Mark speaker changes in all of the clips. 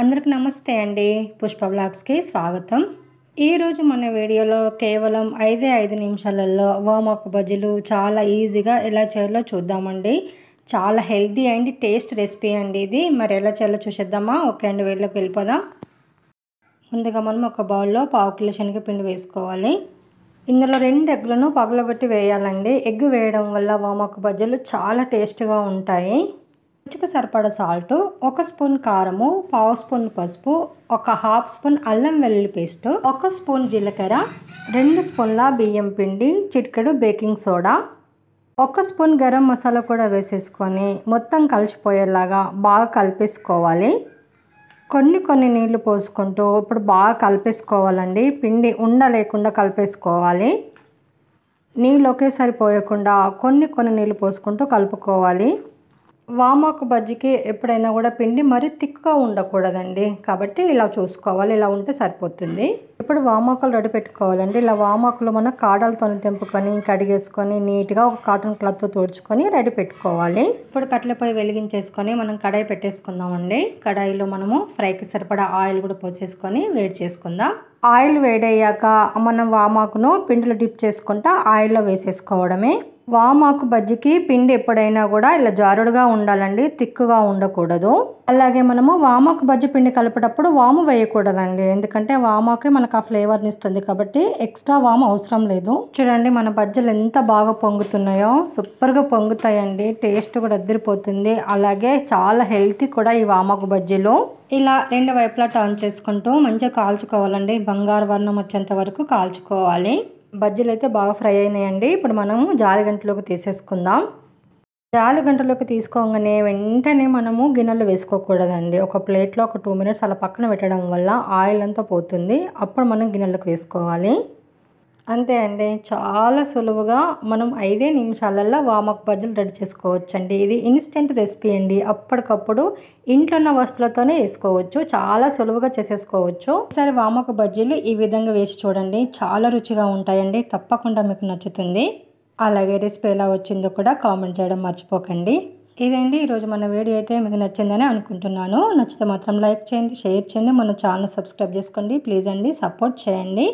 Speaker 1: అందరికి నమస్తే అండి. పుష్ప బ్లాగ్స్కి స్వాగతం. ఈరోజు మన వీడియోలో కేవలం 5 నిమిషాలలో వామాకు బజ్జీలు చాలా ఈజీగా ఎలా చేయాలో చూద్దామండి. చాలా హెల్తీ అండ్ టేస్ట్ రెసిపీ అండి ఇది. మరి ఎలా చేయాలో చూసేద్దామా? ఓకే అండి, వీడియోకి వెళ్ళిపోదాం. ముందుగా మనం ఒక బౌల్లో 1/2 కిలో శనగపిండి వేసుకోవాలి. ఇందులో 2 ఎగ్లను పగలగొట్టి వేయాలండి. ఎగ్ వేయడం వల్ల వామాకు బజ్జీలు చాలా టేస్ట్గా ఉంటాయి. రుచికి సరిపడా సాల్ట్, 1 స్పూన్ కారము, 1/2 స్పూన్ పసుపు, 1/2 స్పూన్ అల్లం వెల్లుల్లి పేస్ట్, 1 స్పూన్ జీలకర్ర, 2 స్పూన్ల బియ్యం పిండి, చిటికెడు baking soda, 1 spoon garam masala కూడా వేసేసుకొని మొత్తం కలిసిపోయేలాగా బాగా కలిపేసుకోవాలి. కొన్ని నీళ్లు పోసుకుంటూ ఇప్పుడు బాగా కలిపేసుకోవాలండి. పిండి ఉండ లేకుండా కలిపేసుకోవాలి. నీళ్ళు ఒకేసారి పోయకుండా కొన్ని నీళ్ళు పోసుకుంటూ కలుపుకోవాలి. వామాకు బజ్జీకి ఎప్పుడైనా కూడా పిండి మరీ థిక్గా ఉండకూడదండి, కాబట్టి ఇలా చూసుకోవాలి. ఇలా ఉంటే సరిపోతుంది. ఇప్పుడు వామాకులు రెడీ పెట్టుకోవాలండి. ఇలా వామాకులు మనం కాడలతో తెంపుకొని కడిగేసుకొని నీట్గా ఒక కాటన్ క్లాత్తో తుడుచుకొని రెడీ పెట్టుకోవాలి. ఇప్పుడు కట్టెలపై వెలిగించేసుకొని మనం కడాయి పెట్టేసుకుందామండి. కడాయిలో మనము ఫ్రైకి సరిపడా ఆయిల్ కూడా పోసేసుకొని వేడి చేసుకుందాం. ఆయిల్ వేడయ్యాక మనం వామాకును పిండిలో డిప్ చేసుకుంటా ఆయిల్లో వేసేసుకోవడమే. వామాకు బజ్జీకి పిండి ఎప్పుడైనా కూడా ఇలా జారుడుగా ఉండాలండి, తిక్కుగా ఉండకూడదు. అలాగే మనము వామాకు బజ్జీ పిండి కలిపేటప్పుడు వాము వేయకూడదండి, ఎందుకంటే వామాకే మనకు ఆ ఫ్లేవర్ని ఇస్తుంది కాబట్టి ఎక్స్ట్రా వాము అవసరం లేదు. చూడండి మన బజ్జీలు ఎంత బాగా పొంగుతున్నాయో, సూపర్గా పొంగుతాయండి. టేస్ట్ కూడా అదిరిపోతుంది. అలాగే చాలా హెల్తీ కూడా ఈ వామాకు బజ్జీలు. ఇలా 2 వైపులా టర్న్ చేసుకుంటూ మంచిగా కాల్చుకోవాలండి. బంగారు వర్ణం వచ్చేంత వరకు కాల్చుకోవాలి. బజ్జీలు అయితే బాగా ఫ్రై అయినాయండి. ఇప్పుడు మనము జాలిగంటలోకి తీసేసుకుందాం. జాలిగంటలోకి తీసుకోగానే వెంటనే మనము గిన్నెలో వేసుకోకూడదండి. ఒక ప్లేట్లో ఒక 2 మినిట్స్ అలా పక్కన పెట్టడం వల్ల ఆయిల్ అంతా పోతుంది. అప్పుడు మనం గిన్నెలోకి వేసుకోవాలి. అంతే అండి, చాలా సులువుగా మనం 5 నిమిషాలలో వామాకు బజ్జీలు రెడీ చేసుకోవచ్చండి. ఇది ఇన్స్టెంట్ రెసిపీ అండి. అప్పటికప్పుడు ఇంట్లో ఉన్న వస్తువులతోనే వేసుకోవచ్చు. చాలా సులువుగా చేసేసుకోవచ్చు. ఒకసారి వామాకు బజ్జీలు ఈ విధంగా వేసి చూడండి, చాలా రుచిగా ఉంటాయండి. తప్పకుండా మీకు నచ్చుతుంది. అలాగే రెసిపీ ఎలా వచ్చిందో కూడా కామెంట్ చేయడం మర్చిపోకండి. ఇదండి ఈరోజు మన వీడియో అయితే మీకు నచ్చిందని అనుకుంటున్నాను. నచ్చితే మాత్రం లైక్ చేయండి, షేర్ చేయండి, మన ఛానల్ సబ్స్క్రైబ్ చేసుకోండి ప్లీజ్ అండి, సపోర్ట్ చేయండి.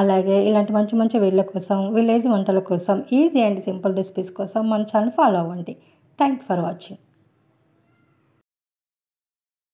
Speaker 1: అలాగే ఇలాంటి మంచి వీడియోల కోసం, విలేజ్ వంటల కోసం, ఈజీ అండ్ సింపుల్ రెసిపీస్ కోసం మన ఛానల్ ఫాలో అవ్వండి. Thank you for watching.